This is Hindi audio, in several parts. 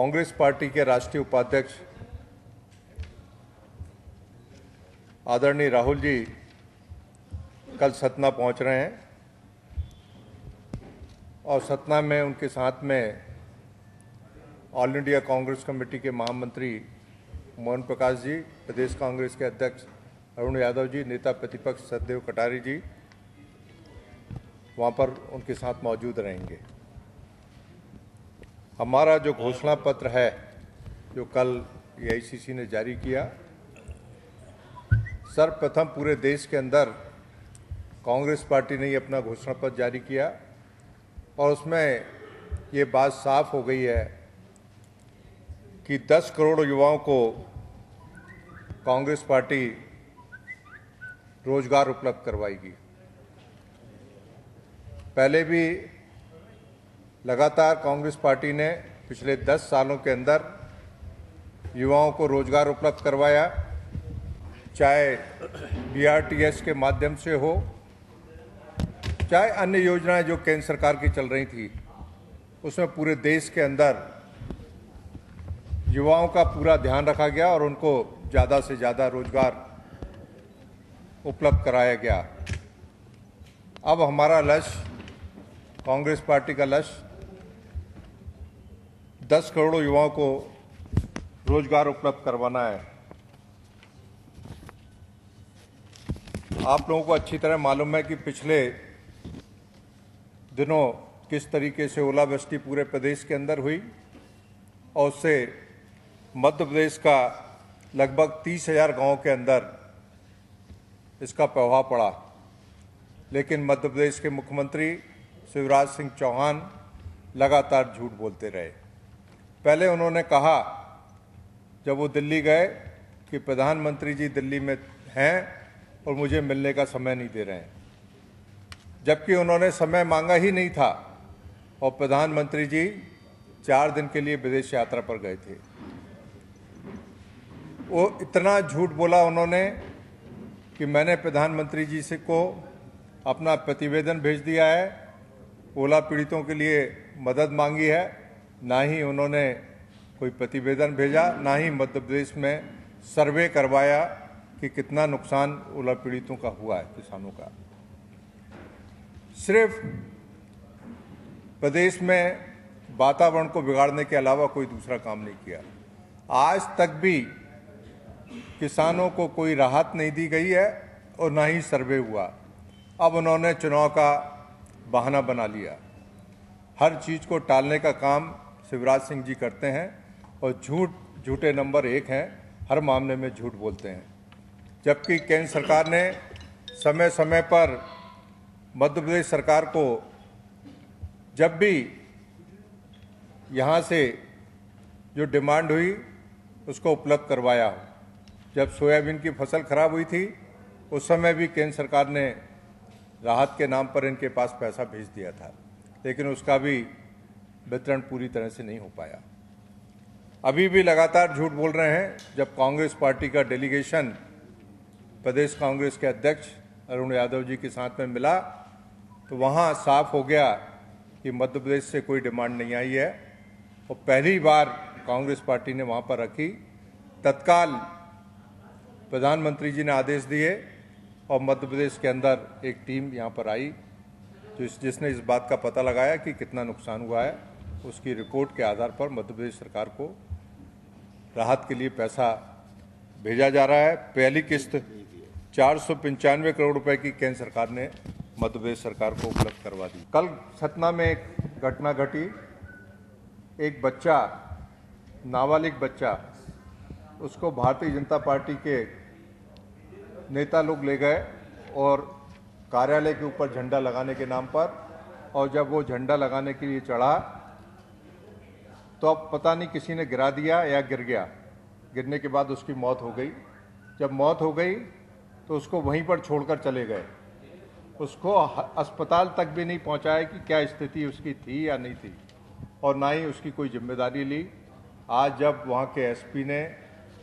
कांग्रेस पार्टी के राष्ट्रीय उपाध्यक्ष आदरणीय राहुल जी कल सतना पहुंच रहे हैं और सतना में उनके साथ में ऑल इंडिया कांग्रेस कमेटी के महामंत्री मोहन प्रकाश जी, प्रदेश कांग्रेस के अध्यक्ष अरुण यादव जी, नेता प्रतिपक्ष सतदेव कटारी जी वहां पर उनके साथ मौजूद रहेंगे। हमारा जो घोषणा पत्र है जो कल एआईसीसी ने जारी किया, सर्वप्रथम पूरे देश के अंदर कांग्रेस पार्टी ने अपना घोषणा पत्र जारी किया और उसमें ये बात साफ हो गई है कि 10 करोड़ युवाओं को कांग्रेस पार्टी रोजगार उपलब्ध करवाएगी। पहले भी लगातार कांग्रेस पार्टी ने पिछले 10 सालों के अंदर युवाओं को रोजगार उपलब्ध करवाया, चाहे बीआरटीएस के माध्यम से हो, चाहे अन्य योजनाएं जो केंद्र सरकार की चल रही थी, उसमें पूरे देश के अंदर युवाओं का पूरा ध्यान रखा गया और उनको ज़्यादा से ज़्यादा रोजगार उपलब्ध कराया गया। अब हमारा लक्ष्य, कांग्रेस पार्टी का लक्ष्य 10 करोड़ युवाओं को रोजगार उपलब्ध करवाना है। आप लोगों को अच्छी तरह मालूम है कि पिछले दिनों किस तरीके से ओलावृष्टि पूरे प्रदेश के अंदर हुई और उससे मध्य प्रदेश का लगभग 30,000 गांवों के अंदर इसका प्रभाव पड़ा। लेकिन मध्य प्रदेश के मुख्यमंत्री शिवराज सिंह चौहान लगातार झूठ बोलते रहे। पहले उन्होंने कहा जब वो दिल्ली गए कि प्रधानमंत्री जी दिल्ली में हैं और मुझे मिलने का समय नहीं दे रहे हैं, जबकि उन्होंने समय मांगा ही नहीं था और प्रधानमंत्री जी 4 दिन के लिए विदेश यात्रा पर गए थे। वो इतना झूठ बोला उन्होंने कि मैंने प्रधानमंत्री जी से को अपना प्रतिवेदन भेज दिया है, ओला पीड़ितों के लिए मदद मांगी है, ना ही उन्होंने कोई प्रतिवेदन भेजा, ना ही मध्य प्रदेश में सर्वे करवाया कि कितना नुकसान ओला पीड़ितों का हुआ है, किसानों का। सिर्फ प्रदेश में वातावरण को बिगाड़ने के अलावा कोई दूसरा काम नहीं किया। आज तक भी किसानों को कोई राहत नहीं दी गई है और ना ही सर्वे हुआ। अब उन्होंने चुनाव का बहाना बना लिया। हर चीज़ को टालने का काम शिवराज सिंह जी करते हैं और झूठे नंबर 1 हैं, हर मामले में झूठ बोलते हैं। जबकि केंद्र सरकार ने समय समय पर मध्य प्रदेश सरकार को जब भी यहाँ से जो डिमांड हुई उसको उपलब्ध करवाया हो। जब सोयाबीन की फसल खराब हुई थी उस समय भी केंद्र सरकार ने राहत के नाम पर इनके पास पैसा भेज दिया था, लेकिन उसका भी वितरण पूरी तरह से नहीं हो पाया। अभी भी लगातार झूठ बोल रहे हैं। जब कांग्रेस पार्टी का डेलीगेशन प्रदेश कांग्रेस के अध्यक्ष अरुण यादव जी के साथ में मिला तो वहाँ साफ हो गया कि मध्य प्रदेश से कोई डिमांड नहीं आई है और पहली बार कांग्रेस पार्टी ने वहाँ पर रखी। तत्काल प्रधानमंत्री जी ने आदेश दिए और मध्य प्रदेश के अंदर एक टीम यहाँ पर आई जिसने इस बात का पता लगाया कि कितना नुकसान हुआ है। उसकी रिपोर्ट के आधार पर मध्य प्रदेश सरकार को राहत के लिए पैसा भेजा जा रहा है। पहली किस्त 495 करोड़ रुपए की केंद्र सरकार ने मध्य प्रदेश सरकार को उपलब्ध करवा दी। कल सतना में एक घटना घटी। एक बच्चा, नाबालिग बच्चा, उसको भारतीय जनता पार्टी के नेता लोग ले गए और कार्यालय के ऊपर झंडा लगाने के नाम पर, और जब वो झंडा लगाने के लिए चढ़ा तो अब पता नहीं किसी ने गिरा दिया या गिर गया। गिरने के बाद उसकी मौत हो गई। जब मौत हो गई तो उसको वहीं पर छोड़कर चले गए। उसको अस्पताल तक भी नहीं पहुंचाया कि क्या स्थिति उसकी थी या नहीं थी, और ना ही उसकी कोई जिम्मेदारी ली। आज जब वहाँ के एसपी ने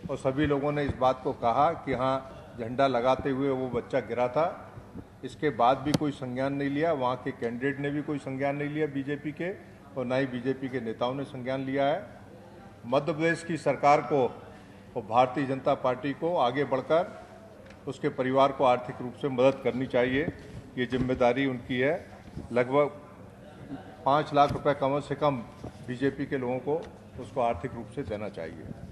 और सभी लोगों ने इस बात को कहा कि हाँ झंडा लगाते हुए वो बच्चा गिरा था, इसके बाद भी कोई संज्ञान नहीं लिया। वहाँ के कैंडिडेट ने भी कोई संज्ञान नहीं लिया बीजेपी के, और ना ही बीजेपी के नेताओं ने संज्ञान लिया है। मध्य प्रदेश की सरकार को और भारतीय जनता पार्टी को आगे बढ़कर उसके परिवार को आर्थिक रूप से मदद करनी चाहिए। ये जिम्मेदारी उनकी है। लगभग 5 लाख रुपए कम से कम बीजेपी के लोगों को उसको आर्थिक रूप से देना चाहिए।